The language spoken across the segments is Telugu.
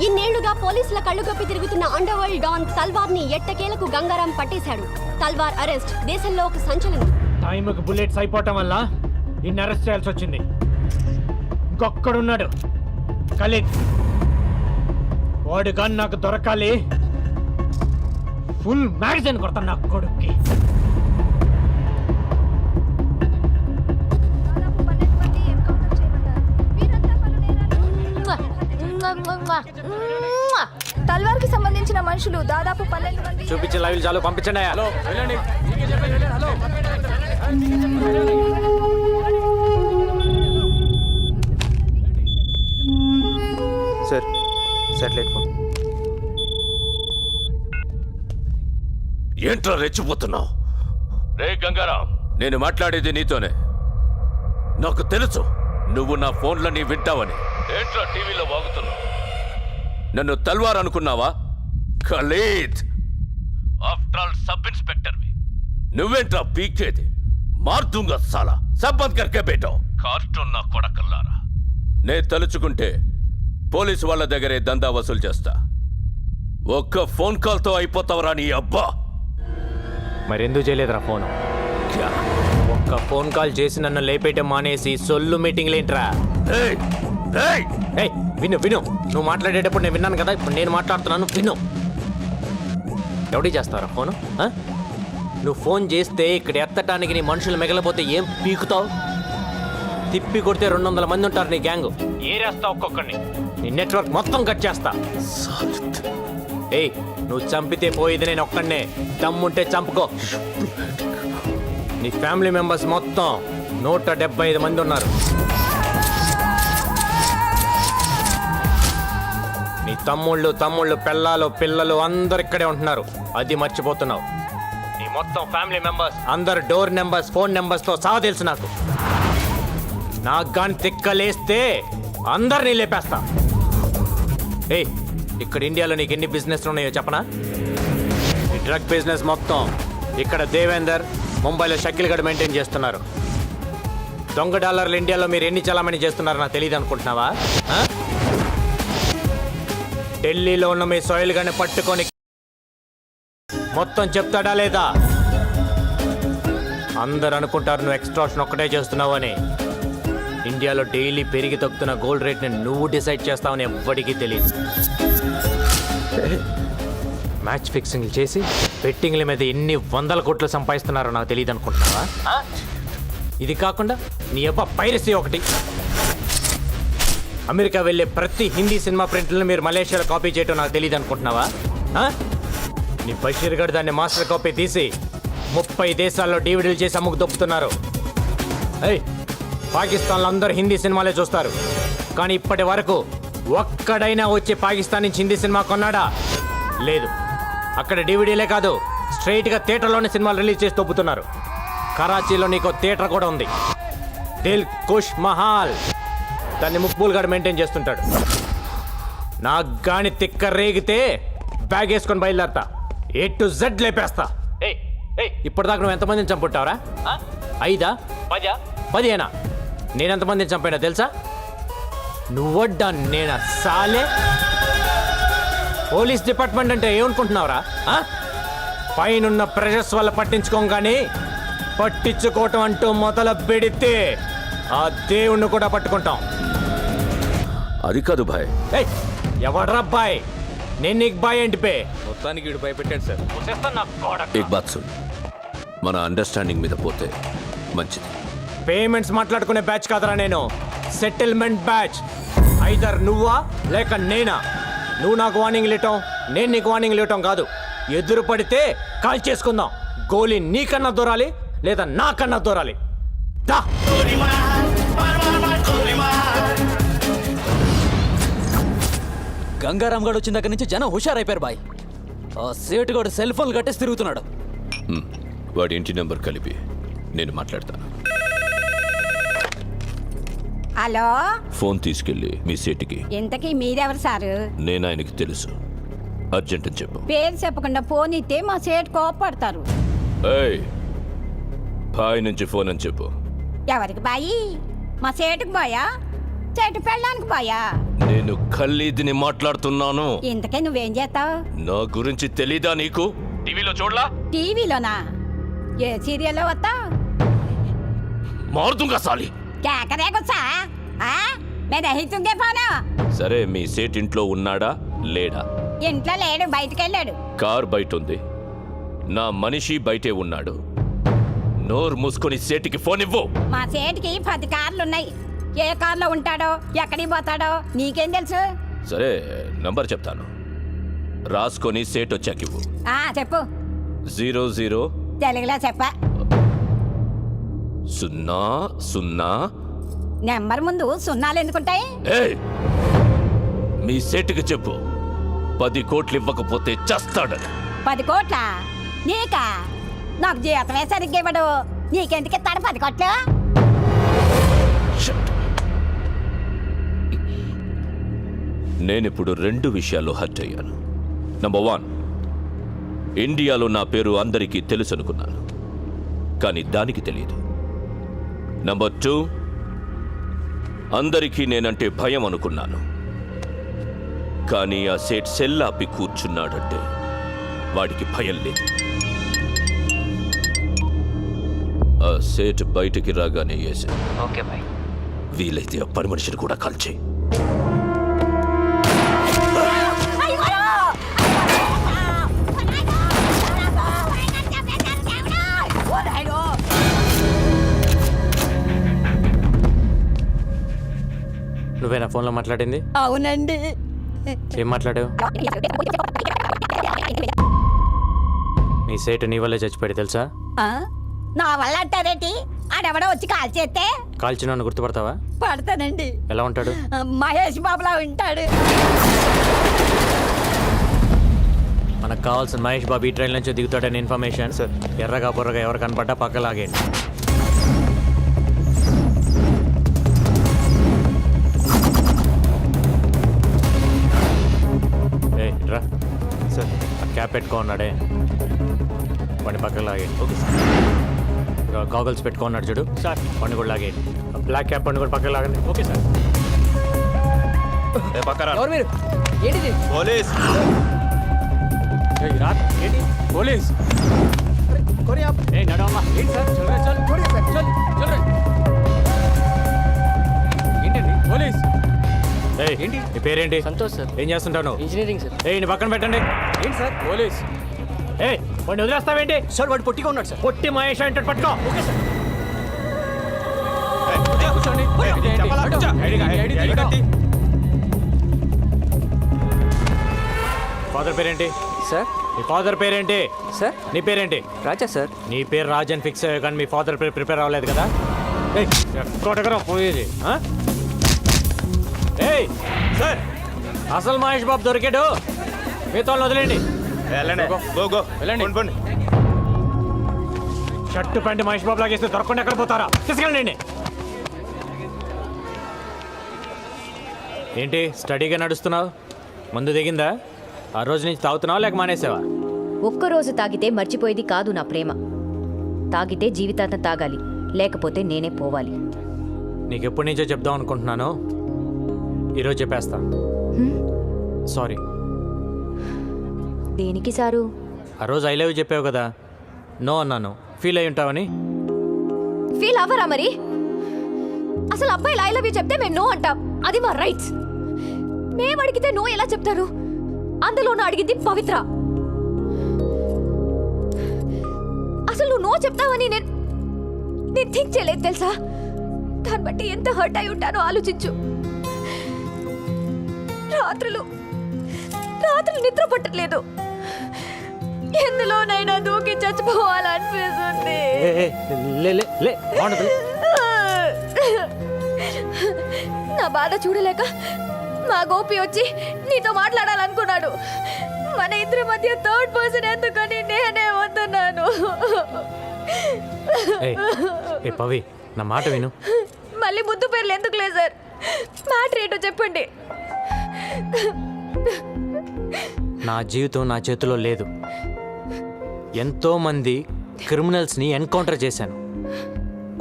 ఇన్నేళ్లుగా పోలీసుల కళ్ళుగప్పి తిరుగుతున్న అండర్ వరల్డ్ డాన్ తల్వార్ ని ఎట్టకేలకు గంగారాం పట్టేశాడు. తల్వార్ అరెస్ట్ దేశంలో ఒక సంచలనం. టైంకి బుల్లెట్స్ అయిపోవటం వల్ల ఇన్ని అరెస్ట్ చేయాల్సి వచ్చింది. ఇంకొక్కడున్నాడు ఖలీద్. వాడు కానీ నాకు దొరకాలి. ఫుల్ మ్యాగజైన్ కొడతాను నా కొడుక్కి. తల్వార్ కి సంబంధించిన మనుషులు దాదాపు 12 మంది. చూపించే లైవ్ చాలు, పంపించండి. హలో వెళ్ళండి. Sir, satellite phone. ఏంట్రా రెచ్చిపోతున్నావు? రే గంగారాం, నేను మాట్లాడేది నీతోనే. నాకు తెలుసు నువ్వు నా ఫోన్లని వింటావని. ఏంట్రా టీవీలో వాగుతున్నావు? నన్ను తల్వార్ అనుకున్నావా? ఖలీద్, ఆఫ్టర్ ఆల్ సబ్ ఇన్స్పెక్టర్వి. నువ్వేంట్రా పీకేది? మార్దుంగా సాలా సబ్బంద్ కర్కే బేటో. కార్టూన్ నా కొడకల్లారా. నే తలుచుకుంటే పోలీసు వాళ్ళ దగ్గరే దందా వసూలు చేస్తా. ఒక్క ఫోన్ కాల్తో అయిపోతావరా నీ అబ్బా. మరెందుకు చేయలేదురా ఫోను? ఒక్క ఫోన్ కాల్ చేసి నన్ను లేపేయటం మానేసి సొల్లు మీటింగ్లేంట్రా? ఏయ్, ఏయ్, ఏయ్, విను విను. నువ్వు మాట్లాడేటప్పుడు నేను విన్నాను కదా, ఇప్పుడు నేను మాట్లాడుతున్నాను, విను. ఎవడి చేస్తారా ఫోను? నువ్వు ఫోన్ చేస్తే ఇక్కడ ఎత్తటానికి నీ మనుషులు మిగలపోతే ఏం పీకుతావు? తిప్పి కొడితే 200 మంది ఉంటారు నీ గ్యాంగ్. ఏరేస్తా ఒక్కొక్కడిని. నీ నెట్వర్క్ మొత్తం కట్ చేస్తా. ఏయ్, నువ్వు చంపితే పోయేది నేను ఒక్కడనే. దమ్ముంటే చంపుకో. నీ ఫ్యామిలీ మెంబర్స్ మొత్తం 175 మంది ఉన్నారు. నీ తమ్ముళ్ళు పెళ్ళాలు పిల్లలు అందరు ఇక్కడే ఉంటున్నారు. అది మర్చిపోతున్నావు. నీ మొత్తం ఫ్యామిలీ మెంబర్స్ అందరు డోర్ నెంబర్స్ ఫోన్ నెంబర్స్తో సహా తెలుసు నాకు. నాకు గాని తిక్కలేస్తే అందరినీ లేపేస్తా. ఏయ్, ఇక్కడ ఇండియాలో నీకు ఎన్ని బిజినెస్లు ఉన్నాయో చెప్పనా? ఈ డ్రగ్ బిజినెస్ మొత్తం ఇక్కడ దేవేందర్, ముంబైలో షకిల్ గడ్ మెయింటైన్ చేస్తున్నారు. దొంగ డాలర్లు ఇండియాలో మీరు ఎన్ని చలామణి చేస్తున్నారో నాకు తెలియదు అనుకుంటున్నావా? ఢిల్లీలో ఉన్న మీ సోయిల్ గాని పట్టుకొని మొత్తం చెప్తాడా లేదా? అందరు అనుకుంటారు నువ్వు ఎక్స్ట్రాక్షన్ ఒక్కటే చేస్తున్నావు అని. ఇండియాలో డైలీ పెరిగి తగ్గుతున్న గోల్డ్ రేట్ని నువ్వు డిసైడ్ చేస్తావని ఎవ్వడికి తెలియదు. మ్యాచ్ ఫిక్సింగ్లు చేసి బెట్టింగ్ల మీద ఎన్ని 100 కోట్లు సంపాదిస్తున్నారో నాకు తెలియదు అనుకుంటున్నావా? ఇది కాకుండా నీ అబ్బా పైరసీ ఒకటి. అమెరికా వెళ్ళే ప్రతి హిందీ సినిమా ప్రింట్లను మీరు మలేషియాలో కాపీ చేయటం నాకు తెలియదు అనుకుంటున్నావా? నీ బషీర్ గడ్ దాన్ని మాస్టర్ కాపీ తీసి 30 దేశాల్లో డివిడీలు చేసి అమ్ముకు దొప్పుతున్నారు. పాకిస్తాన్లో అందరూ హిందీ సినిమాలే చూస్తారు, కానీ ఇప్పటి వరకు ఒక్కడైనా వచ్చి పాకిస్తాన్ నుంచి హిందీ సినిమా కొన్నాడా? లేదు. అక్కడ డివిడీలే కాదు, స్ట్రైట్గా థియేటర్లోనే సినిమాలు రిలీజ్ చేసి తొప్పుతున్నారు. కరాచీలో నీకు థియేటర్ కూడా ఉంది, దిల్ కుష్ మహాల్. దాన్ని ముక్బూల్ గారు మెయింటైన్ చేస్తుంటాడు. నాకు గాని తిక్క రేగితే బ్యాగ్ వేసుకొని బయలుదేరతా, A to Z లేపేస్తా. ఇప్పటిదాకా నువ్వు ఎంతమందిని చంపుంటావరా? 5, 10, 10 నేనెంతమందిని చంపానో తెలుసా? నువ్వడ్డా నేనా సాలే? పోలీస్ డిపార్ట్మెంట్ అంటే ఏమనుకుంటున్నావురా? పైనున్న ప్రెషర్స్ వల్ల పట్టించుకోగానే పట్టించుకోవటం అంటూ మొదలు పెడితే ఆ దేవుణ్ణి కూడా పట్టుకుంటాం. అది కాదు భాయ్. ఎవడ్రా బాయ్? నేను నీకు బాయ్ ఏంటి పే? మొత్తానికి వీడు భయపెట్టాడు సార్. ఏక్ బాత్ సున్, మన అండర్స్టాండింగ్ మీద పోతే మంచిది. పేమెంట్స్ మాట్లాడుకునే బ్యాచ్ కాదరా నేను, సెటిల్మెంట్ బ్యాచ్. ఐదర్ నువ్వా లేక నేనా. నువ్వు నాకు వార్నింగ్ ఇవ్వటం, నేను నీకు వార్నింగ్ ఇవ్వటం కాదు. ఎదురు పడితే కాల్ చేసుకుందాం. గోలీ నీకన్నా దూరాలి లేదా నాకన్నా దూరాలి. దా. గంగారాం గడు వచ్చిన దగ్గర నుంచి జనం హుషారైపోయారు బాయ్. ఆ సేటుగాడు సెల్ ఫోన్లు కట్టేసి తిరుగుతున్నాడు. వాడి ఇంటి నెంబర్ కలిపి నేను మాట్లాడతాను. హలో, ఫోన్ తీసుకెళ్ళి మీ సేటుకి. ఇంతకీ మీరెవరు సారు? నేను ఆయనకి తెలుసు, అర్జెంట్ అని చెప్పు. పేరు చెప్పకుండా ఫోన్ ఇస్తే మా సేటు కోపడతారు. ఏయ్, బాయ్ నుంచి ఫోన్ అని చెప్పు. ఎవరికి బాయి? మా సేటుకు బాయా? చెట్టు పెళ్ళడానికి పోయా. నేను ఖల్లీదిని మాట్లాడుతున్నాను. ఇంతకే నువ్వేం చేస్తావు? నా గురించి తెలీదా నీకు? టీవీలో చూడలా? టీవీలోనా? ఏ సీరియల్లో వస్తావు? మారుతుంగా సాలి. కేకరే గుచ్చా? నేను రహితుంగే పోను. సరే, మీ సేట్ ఇంట్లో ఉన్నాడా లేడా? ఇంట్లో లేడు, బయటికి వెళ్ళాడు. కార్ బయట ఉంది. నా మనిషి బయటే ఉన్నాడు. నోరు మూసుకొని సేటికి ఫోన్ ఇవ్వు. మా సేటికి 10 కార్లున్నాయి. ఏ కార్లో ఉంటాడో ఎక్కడికి పోతాడో నీకేం తెలుసు? సరే, నంబర్ చెప్తాను, రాసుకొని సేట్ వచ్చాకివ్వు. చెప్పు. 00 తెలుగులో చెప్ప. 00. నెంబర్ ముందు సున్నాలు ఎందుకుంటాయి? ఏయ్, మీ సేటుకి చెప్పు 10 కోట్లు ఇవ్వకపోతే చస్తాడని. 10 కోట్ల? నీకా? నాకు జీతమే సరిగ్గా ఇవ్వడు. నీకెందుకు ఇస్తాడు 10 కోట్లు? నేనిప్పుడు 2 విషయాల్లో హర్ట్ అయ్యాను. నంబర్ 1, ఇండియాలో నా పేరు అందరికీ తెలుసు అనుకున్నాను, కానీ దానికి తెలియదు. నంబర్ 2, అందరికీ నేనంటే భయం అనుకున్నాను, కానీ ఆ సేట్ సెల్లాపి కూర్చున్నాడంటే వాడికి భయం లేదు. ఆ సేట్ బయటికి రాగానే వేసాను. Okay bye. వీలైతే ఆ పని మనిషిని కూడా కాల్చేయి. నువ్వేనా ఫోన్లో మాట్లాడింది? అవునండి. ఏం మాట్లాడావు? మీ సేటు నీ వల్లే చచ్చిపోయాడు తెలుసా? నా వల్ల అంటారేంటి? ఆడెవడో వచ్చి కాల్ చేస్తే కాల్చిన గుర్తుపడతావా? పడతానండి. ఎలా ఉంటాడు? మహేష్ బాబులా ఉంటాడు. మనకు కావాల్సిన మహేష్ బాబు ఈ ట్రైన్ నుంచి దిగుతాడని ఇన్ఫర్మేషన్. సార్. ఎర్రగా బుర్రగా ఎవరు కనపడ్డా పక్క లాగేయండి. రా సార్. ఆ క్యాప్ పెట్టుకో ఉన్నాడే, వాడిని పక్కకు లాగేయండి. Okay sir. గాగల్స్ పెట్టుకో ఉన్నాడు చూడు సార్, వాడిని కూడా లాగేయండి. బ్లాక్ క్యాప్ వాడిని కూడా పక్కకు లాగండి. Okay sir. ఎవరు మీరు? ఏంటిది? పోలీస్. ఏంటి పోలీస్? నడవమ్మా. ఏంటి సార్? ఏంటండి పోలీస్? ఏంటి నీ పేరేంటి? సంతోష్ సార్. ఏం చేస్తుంటావు నువ్వు? Engineering sir. నీ పక్కన పెట్టండి. ఏంటి సార్ పోలీస్? వాడిని వదిలేస్తావేంటి సార్ వాడు పొట్టిగా ఉన్నాడు సార్. పొట్టి మహేష్ అంటే పట్టుకో. కూర్చోండి. ఫాదర్ పేరేంటి? సార్. నీ ఫాదర్ పేరేంటి? సార్. నీ పేరేంటి? రాజా సార్. నీ పేరు రాజ్ అని ఫిక్స్ అయ్యా, కానీ మీ ఫాదర్ పేరు ప్రిపేర్ అవ్వలేదు కదా? ఎక్కడెక్కడ పోయేది? ఏయ్ సార్, అసలు మహేష్ బాబు దొరికాడు, మీతో వదిలేండి. వెళ్ళండి. గో వెళ్ళండి. పోండి. షర్టు ప్యాంటు మహేష్ బాబు లాగేస్తే దొరకకుండా ఎక్కడ పోతారా? తీసుకెళ్ళండి. ఏంటి స్టడీగా నడుస్తున్నావు? ముందు దిగిందా? ఆ రోజు నుంచి తాగుతున్నావా లేక మానేసావా? ఒక్కరోజు తాగితే మర్చిపోయేది కాదు నా ప్రేమ. తాగితే జీవితాంతం తాగాలి, లేకపోతే నేనే పోవాలి. నీకు ఎప్పటి నుంచో చెప్దాం అనుకుంటున్నాను, ఈరోజు చెప్పేస్తా. సారీ. దేనికి సారు? ఆ రోజు ఐ లవ్ యూ చెప్పావు కదా, నో అన్నాను. ఫీల్ అయి ఉంటావని. ఫీల్ అవ్వరా మరి? అసలు అబ్బాయిలు ఐ లవ్ యూ చెప్తే మేము నో అంటాం, అది మా రైట్స్. మేము అడిగితే నో ఎలా చెప్తారు? అందులోనూ అడిగింది పవిత్ర. అసలు నువ్వు నో చెప్తావని నేను థింక్ చేయలేదు తెలుసా? దాన్ని బట్టి ఎంత హర్ట్ అయి ఉంటానో ఆలోచించు. రాత్రులు నిద్ర పట్టట్లేదు, ఎందులోనైనా దూకి చచ్చిపోవాలనిపిస్తుంది. నా బాధ చూడలేక మా గోపి వచ్చి నీతో మాట్లాడాలనుకున్నాడు. మన ఇద్దరి మధ్య థర్డ్ పర్సన్ ఎందుకని నేనే వస్తున్నాను. పవి, నా మాట విను. మళ్ళీ ముద్దు పేర్లు ఎందుకు లేదు సార్? మ్యాటర్ ఏంటో చెప్పండి. నా జీవితం నా చేతిలో లేదు. ఎంతోమంది క్రిమినల్స్ని ఎన్కౌంటర్ చేశాను,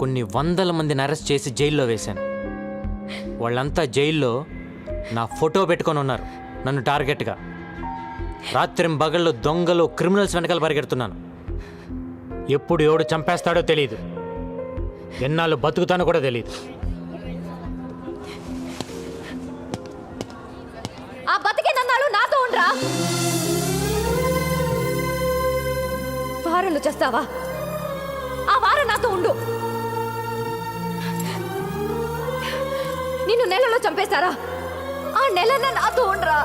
కొన్ని వందల మందిని అరెస్ట్ చేసి జైల్లో వేశాను. వాళ్ళంతా జైల్లో నా ఫోటో పెట్టుకొని ఉన్నారు నన్ను టార్గెట్గా. రాత్రి బగళ్ళు దొంగలు క్రిమినల్స్ వెనకాల పరిగెడుతున్నాను. ఎప్పుడు ఎవడు చంపేస్తాడో తెలియదు, ఎన్నాళ్ళు బతుకుతానో కూడా తెలియదు. ఆ బతికినన్నాళ్ళు నాతో ఉండరా? వారంలో చేస్తావా? ఆ వారం నాతో ఉండు. నిన్ను నెలలో చంపేస్తారా? ఆ నెలన్న నాతో ఉండరా?